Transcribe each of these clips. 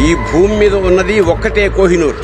ఈ భూమి మీద ఉన్నది ఒక్కటే కోహినూర్.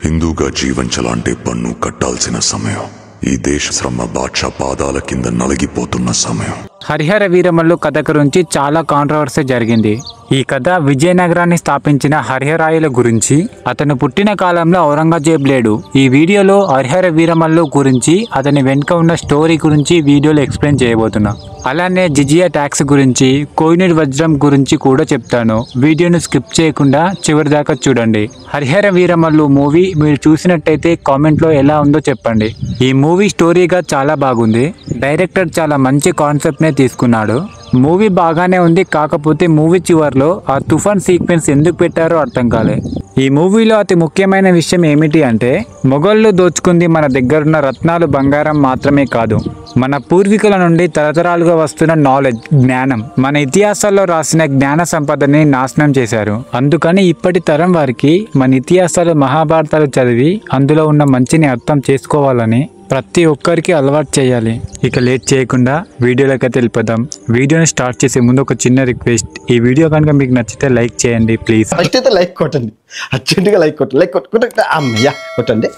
హిందూగా జీవించాలంటే పన్ను కట్టాల్సిన సమయం. ఈ దేశ శ్రమ బాద్షా పాదాల కింద నలిగిపోతున్న సమయం. హరిహర వీరమల్లు కథ గురించి చాలా కాంట్రవర్సీ జరిగింది. ఈ కథ విజయనగరాన్ని స్థాపించిన హరిహరాయుల గురించి. అతను పుట్టిన కాలంలో ఔరంగజేబ్ లేడు. ఈ వీడియోలో హరిహర వీరమల్లు గురించి, అతని వెనుక ఉన్న స్టోరీ గురించి వీడియోలో ఎక్స్ప్లెయిన్ చేయబోతున్నా. అలానే జిజియా ట్యాక్స్ గురించి, కోహినూర్ వజ్రం గురించి కూడా చెప్తాను. వీడియోను స్కిప్ చేయకుండా చివరి దాకా చూడండి. హరిహర వీరమల్లు మూవీ మీరు చూసినట్టయితే కామెంట్లో ఎలా ఉందో చెప్పండి. ఈ మూవీ స్టోరీగా చాలా బాగుంది. డైరెక్టర్ చాలా మంచి కాన్సెప్ట్నే తీసుకున్నాడు. మూవీ బాగానే ఉంది. కాకపోతే మూవీ చివరిలో ఆ తుఫాన్ సీక్వెన్స్ ఎందుకు పెట్టారో అర్థం కాలే. ఈ మూవీలో అతి ముఖ్యమైన విషయం ఏమిటి అంటే, మొఘళ్ళు దోచుకుంది మన దగ్గరున్న రత్నాలు, బంగారం మాత్రమే కాదు, మన పూర్వీకుల నుండి తరతరాలుగా వస్తున్న నాలెడ్జ్, జ్ఞానం, మన ఇతిహాసాల్లో రాసిన జ్ఞాన సంపదని నాశనం చేశారు. అందుకని ఇప్పటి తరం వారికి మన ఇతిహాసాలు, మహాభారతాలు చదివి అందులో ఉన్న మంచిని అర్థం చేసుకోవాలని ప్రతి ఒక్కరికి అలవాటు చేయాలి. ఇక లేట్ చేయకుండా వీడియోలోకి వెళ్ళిపోదాం. వీడియోని స్టార్ట్ చేసే ముందు ఒక చిన్న రిక్వెస్ట్. ఈ వీడియో కనుక మీకు నచ్చితే లైక్ చేయండి ప్లీజ్. ఫస్ట్ అయితే లైక్ కొట్టండి, అర్జెంటుగా లైక్ కొట్టండి, లైక్ కొట్టుకుంటే అమ్మయ్య కొట్టండి.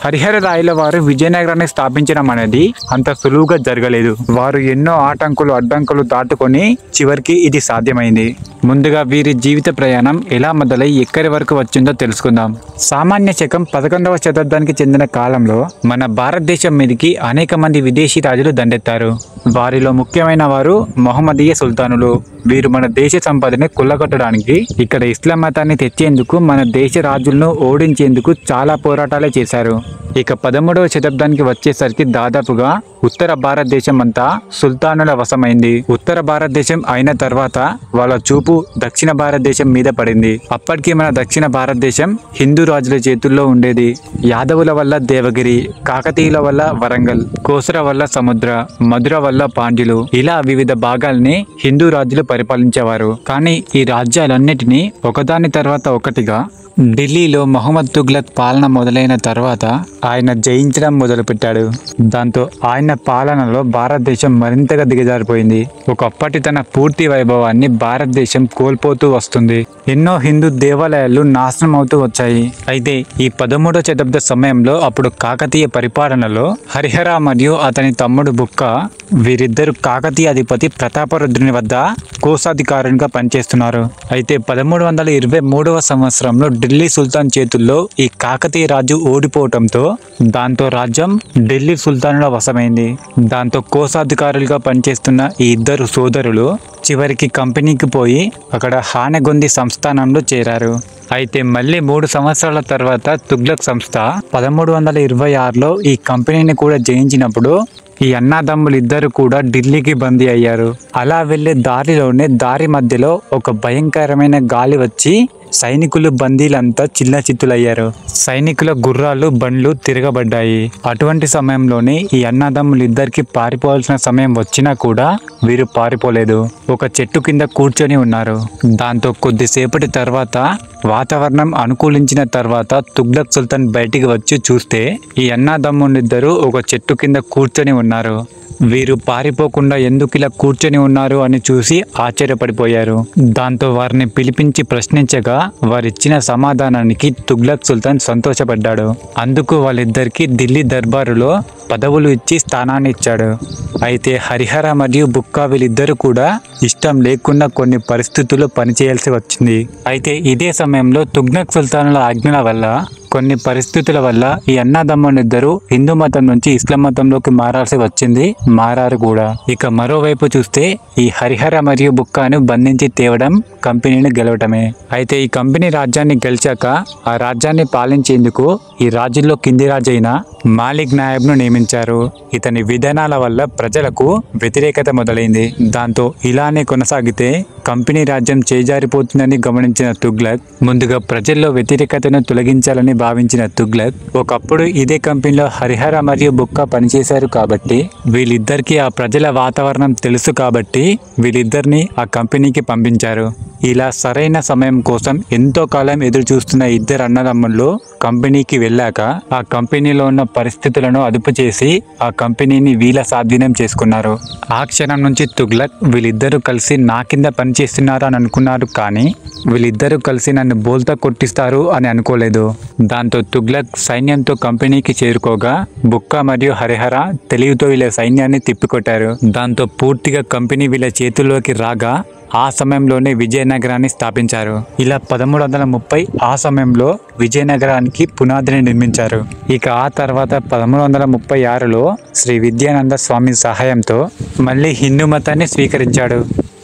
హరిహర రాయల వారు విజయనగరాన్ని స్థాపించడం అనేది అంత సులువుగా జరగలేదు. వారు ఎన్నో ఆటంకులు, అడ్డంకులు దాటుకొని చివరికి ఇది సాధ్యమైంది. ముందుగా వీరి జీవిత ప్రయాణం ఎలా మొదలై ఎక్కడి వరకు వచ్చిందో తెలుసుకుందాం. సామాన్య శకం 11వ శతాబ్దానికి చెందిన కాలంలో మన భారతదేశం మీదకి అనేక మంది విదేశీ రాజులు దండెత్తారు. వారిలో ముఖ్యమైన వారు మొహమ్మదీయ సుల్తానులు. వీరు మన దేశ సంపదని కుల్లగొట్టడానికి, ఇక్కడ ఇస్లాం మతాన్ని తెచ్చేందుకు, మన దేశ రాజులను ఓడించేందుకు చాలా పోరాటాలే చేశారు. ఇక 13వ శతాబ్దానికి వచ్చేసరికి దాదాపుగా ఉత్తర భారతదేశం అంతా సుల్తానుల వశమైంది. ఉత్తర భారతదేశం అయిన తర్వాత వాళ్ళ చూపు దక్షిణ భారతదేశం మీద పడింది. అప్పటికి మన దక్షిణ భారతదేశం హిందూ రాజుల చేతుల్లో ఉండేది. యాదవుల వల్ల దేవగిరి, కాకతీయుల వల్ల వరంగల్, కోసర వల్ల సముద్ర, మధుర వల్ల పాండ్యులు, ఇలా వివిధ భాగాల్ని హిందూ రాజులు పరిపాలించేవారు. కానీ ఈ రాజ్యాలన్నిటినీ ఒకదాని తర్వాత ఒకటిగా ఢిల్లీలో మహమ్మద్ తుగ్లక్ పాలన మొదలైన తర్వాత ఆయన జయించడం మొదలుపెట్టాడు. దాంతో ఆయన పాలనలో భారతదేశం మరింతగా దిగజారిపోయింది. ఒకప్పటి తన పూర్తి వైభవాన్ని భారతదేశం కోల్పోతూ వస్తుంది. ఎన్నో హిందూ దేవాలయాలు నాశనం అవుతూ వచ్చాయి. అయితే ఈ 13వ శతాబ్ద సమయంలో అప్పుడు కాకతీయ పరిపాలనలో హరిహర మరియు అతని తమ్ముడు బుక్క, వీరిద్దరు కాకతీయ అధిపతి ప్రతాపరుద్రుని వద్ద కోశాధికారునిగా పనిచేస్తున్నారు. అయితే 1323వ సంవత్సరంలో ఢిల్లీ సుల్తాన్ చేతుల్లో ఈ కాకతీయ రాజు ఓడిపోవటంతో దాంతో రాజ్యం ఢిల్లీ సుల్తానుల వశమైంది. దాంతో కోశాధికారులుగా పనిచేస్తున్న ఈ ఇద్దరు సోదరులు చివరికి కంపెనీకి పోయి అక్కడ హానగొంది సంస్థానంలో చేరారు. అయితే మళ్ళీ 3 సంవత్సరాల తర్వాత తుగ్లక్ సంస్థ 1326లో ఈ కంపెనీని కూడా జయించినప్పుడు ఈ అన్నదమ్ములు ఇద్దరు కూడా ఢిల్లీకి బందీ అయ్యారు. అలా వెళ్లే దారిలోనే దారి మధ్యలో ఒక భయంకరమైన గాలి వచ్చి సైనికులు, బందీలంతా చిల్లచిత్తులయ్యారు. సైనికుల గుర్రాలు, బండ్లు తిరగబడ్డాయి. అటువంటి సమయంలోనే ఈ అన్నదమ్ములు ఇద్దరికి పారిపోవాల్సిన సమయం వచ్చినా కూడా వీరు పారిపోలేదు. ఒక చెట్టు కింద కూర్చొని ఉన్నారు. దాంతో కొద్దిసేపటి తర్వాత వాతావరణం అనుకూలించిన తర్వాత తుగ్లక్ సుల్తాన్ బయటికి వచ్చి చూస్తే ఈ అన్నదమ్ములిద్దరూ ఒక చెట్టు కింద కూర్చొని ఉన్నారు. వీరు పారిపోకుండా ఎందుకు ఇలా కూర్చొని ఉన్నారు అని చూసి ఆశ్చర్యపడిపోయారు. దాంతో వారిని పిలిపించి ప్రశ్నించగా వారిచ్చిన సమాధానానికి తుగ్లక్ సుల్తాన్ సంతోషపడ్డాడు. అందుకు వాళ్ళిద్దరికి ఢిల్లీ దర్బారులో పదవులు ఇచ్చి స్థానాన్ని ఇచ్చాడు. అయితే హరిహర మరియు బుక్కా వీళ్ళిద్దరూ కూడా ఇష్టం లేకుండా కొన్ని పరిస్థితుల్లో పనిచేయాల్సి వచ్చింది. అయితే ఇదే సమయంలో తుగ్లక్ సుల్తానుల ఆజ్ఞల వల్ల, కొన్ని పరిస్థితుల వల్ల ఈ అన్నదమ్ములిద్దరూ హిందూ మతం నుంచి ఇస్లాం మతంలోకి మారాల్సి వచ్చింది. మారారు కూడా. ఇక మరోవైపు చూస్తే ఈ హరిహర మరియు బుక్కాను బంధించి తేవడం, కంపెనీని గెలవటమే. అయితే ఈ కంపెనీ రాజ్యాన్ని గెలిచాక ఆ రాజ్యాన్ని పాలించేందుకు ఈ రాజుల్లో కింది రాజైన మాలిక్ నాయబ్ను నియమించారు. ఇతని విధానాల వల్ల ప్రజలకు వ్యతిరేకత మొదలైంది. దాంతో ఇలానే కొనసాగితే కంపెనీ రాజ్యం చేజారిపోతుందని గమనించిన తుగ్లక్ ముందుగా ప్రజల్లో వ్యతిరేకతను తొలగించాలని భావించిన తుగ్లక్ ఒకప్పుడు ఇదే కంపెనీలో హరిహర మరియు బుక్క పనిచేశారు కాబట్టి వీళ్ళిద్దరికీ ఆ ప్రజల వాతావరణం తెలుసు కాబట్టి వీళ్ళిద్దరిని ఆ కంపెనీకి పంపించారు. ఇలా సరైన సమయం కోసం ఎంతో కాలం ఎదురు చూస్తున్న ఇద్దరు అన్నదమ్ముళ్ళు కంపెనీకి వెళ్ళాక ఆ కంపెనీలో ఉన్న పరిస్థితులను అదుపు చేసి ఆ కంపెనీని వీళ్ళ స్వాధీనం చేసుకున్నారు. ఆ క్షణం నుంచి తుగ్లక్ వీళ్ళిద్దరూ కలిసి నా కింద పనిచేస్తున్నారు అని అనుకున్నారు, కానీ వీళ్ళిద్దరూ కలిసి నన్ను బోల్తా కొట్టిస్తారు అని అనుకోలేదు. దాంతో తుగ్లక్ సైన్యంతో కంపెనీకి చేరుకోగా బుక్క మరియు హరిహర తెలివితో వీళ్ళ సైన్యాన్ని తిప్పికొట్టారు. దాంతో పూర్తిగా కంపెనీ వీళ్ళ చేతుల్లోకి రాగా ఆ సమయంలోనే విజయనగరాన్ని స్థాపించారు. ఇలా 1330 ఆ సమయంలో విజయనగరానికి పునాదిని నిర్మించారు. ఇక ఆ తర్వాత 1336లో శ్రీ విద్యానంద స్వామి సహాయంతో మళ్ళీ హిందూ మతాన్ని స్వీకరించాడు.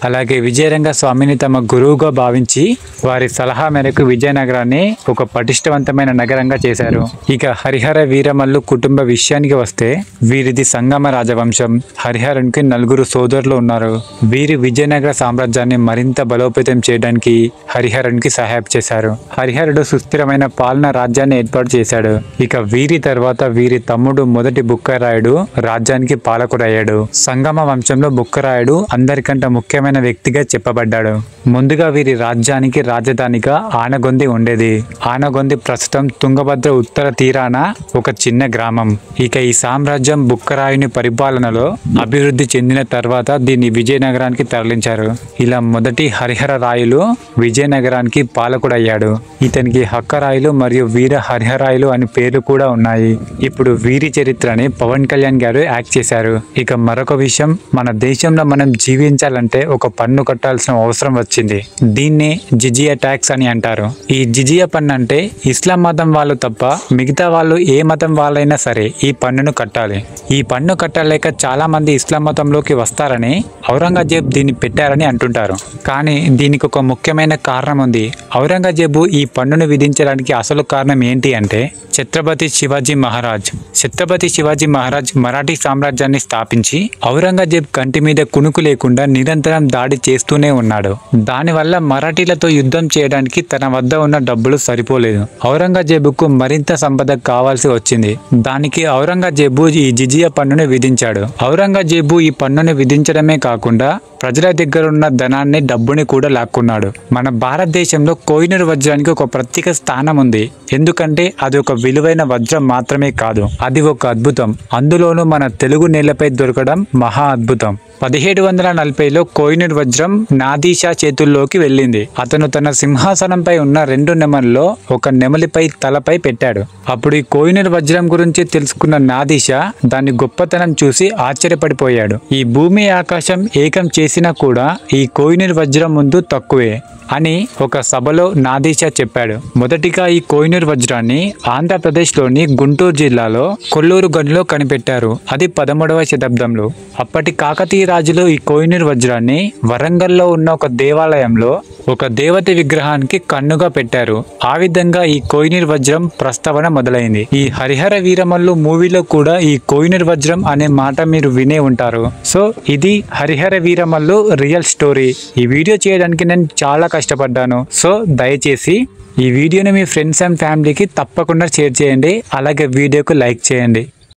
అలాగే విజయరంగ స్వామిని తమ గురువుగా భావించి వారి సలహా మేరకు విజయనగరాన్ని ఒక పటిష్టవంతమైన నగరంగా చేశారు. ఇక హరిహర వీరమల్లు కుటుంబ విషయానికి వస్తే వీరిది సంగమ రాజవంశం. హరిహరునికి 4 సోదరులు ఉన్నారు. వీరి విజయనగర సామ్రాజ్యాన్ని మరింత బలోపేతం చేయడానికి హరిహరునికి సహాయం చేశారు. హరిహరుడు సుస్థిరమైన పాలన రాజ్యాన్ని ఏర్పాటు చేశాడు. ఇక వీరి తర్వాత వీరి తమ్ముడు మొదటి బుక్కరాయుడు రాజ్యానికి పాలకుడయ్యాడు. సంగమ వంశంలో బుక్కరాయుడు అందరికంటే ముఖ్యమైన వ్యక్తిగా చెప్పబడ్డాడు. ముందుగా వీరి రాజ్యానికి రాజధానిగా ఆనగొంది ఉండేది. ఆనగొంది ప్రస్తుతం తుంగభద్ర ఉత్తర తీరాన ఒక చిన్న గ్రామం. ఇక ఈ సామ్రాజ్యం బుక్కరాయుని పరిపాలనలో అభివృద్ధి చెందిన తర్వాత దీన్ని విజయనగరానికి తరలించారు. ఇలా మొదటి హరిహర రాయులు విజయనగరానికి పాలకుడయ్యాడు. ఇతనికి హక్కరాయులు మరియు వీర హరిహరాయులు అని పేర్లు కూడా ఉన్నాయి. ఇప్పుడు వీరి చరిత్రని పవన్ కళ్యాణ్ గారు యాక్ట్ చేశారు. ఇక మరొక విషయం, మన దేశంలో మనం జీవించాలంటే ఒక పన్ను కట్టాల్సిన అవసరం వచ్చింది. దీన్నే జిజియా ట్యాక్స్ అని అంటారు. ఈ జిజియా పన్ను అంటే ఇస్లాం మతం వాళ్ళు తప్ప మిగతా వాళ్ళు ఏ మతం వాళ్ళైనా సరే ఈ పన్నును కట్టాలి. ఈ పన్ను కట్టలేక చాలా మంది ఇస్లాం మతంలోకి వస్తారని ఔరంగజేబ్ దీన్ని పెట్టారని అంటుంటారు. కానీ దీనికి ఒక ముఖ్యమైన కారణం ఉంది. ఔరంగజేబు ఈ పన్నును విధించడానికి అసలు కారణం ఏంటి అంటే ఛత్రపతి శివాజీ మహారాజ్. ఛత్రపతి శివాజీ మహారాజ్ మరాఠీ సామ్రాజ్యాన్ని స్థాపించి ఔరంగజేబ్ కంటి మీద కునుకు లేకుండా నిరంతరం దాడి చేస్తూనే ఉన్నాడు. దానివల్ల మరాఠీలతో యుద్ధం చేయడానికి తన వద్ద ఉన్న డబ్బులు సరిపోలేదు. ఔరంగజేబుకు మరింత సంపద కావాల్సి వచ్చింది. దానికి ఔరంగజేబు ఈ జిజియా పన్నును విధించాడు. ఔరంగజేబు ఈ పన్నును విధించడమే కాకుండా ప్రజల దగ్గర ఉన్న ధనాన్ని డబ్బుని కూడా లాక్కున్నాడు. మన భారతదేశంలో కోహినూర్ వజ్రానికి ఒక ప్రత్యేక స్థానం ఉంది. ఎందుకంటే అది ఒక విలువైన వజ్రం మాత్రమే కాదు, అది ఒక అద్భుతం. అందులోనూ మన తెలుగు నేలపై దొరకడం మహా అద్భుతం. 1740లో కోహినూర్ వజ్రం నాదీషా చేతుల్లోకి వెళ్ళింది. అతను తన సింహాసనంపై ఉన్న 2 నెమల్లో ఒక నెమలిపై తలపై పెట్టాడు. అప్పుడు ఈ కోహినూర్ వజ్రం గురించి తెలుసుకున్న నాదీషా దాని గొప్పతనం చూసి ఆశ్చర్యపడిపోయాడు. ఈ భూమి ఆకాశం ఏకం చేసినా కూడా ఈ కోహినూర్ వజ్రం ముందు తక్కువే అని ఒక సభలో నాదీషా చెప్పాడు. మొదటిగా ఈ కోహినూర్ వజ్రాన్ని ఆంధ్రప్రదేశ్లోని గుంటూరు జిల్లాలో కొల్లూరు గనిలో కనిపెట్టారు. అది 13వ శతాబ్దంలో. అప్పటి కాకతీయ రాజులు ఈ కోహినూర్ వజ్రాన్ని వరంగల్లో ఉన్న ఒక దేవాలయంలో ఒక దేవత విగ్రహానికి కన్నుగా పెట్టారు. ఆ విధంగా ఈ కోహినూర్ వజ్రం ప్రస్తావన మొదలైంది. ఈ హరిహర వీరమల్లు మూవీలో కూడా ఈ కోహినూర్ వజ్రం అనే మాట మీరు వినే ఉంటారు. సో ఇది హరిహర వీరమల్లు రియల్ స్టోరీ. ఈ వీడియో చేయడానికి నేను చాలా కష్టపడ్డాను. సో దయచేసి ఈ వీడియోని మీ ఫ్రెండ్స్ అండ్ ఫ్యామిలీకి తప్పకుండా షేర్ చేయండి. అలాగే వీడియోకు లైక్ చేయండి.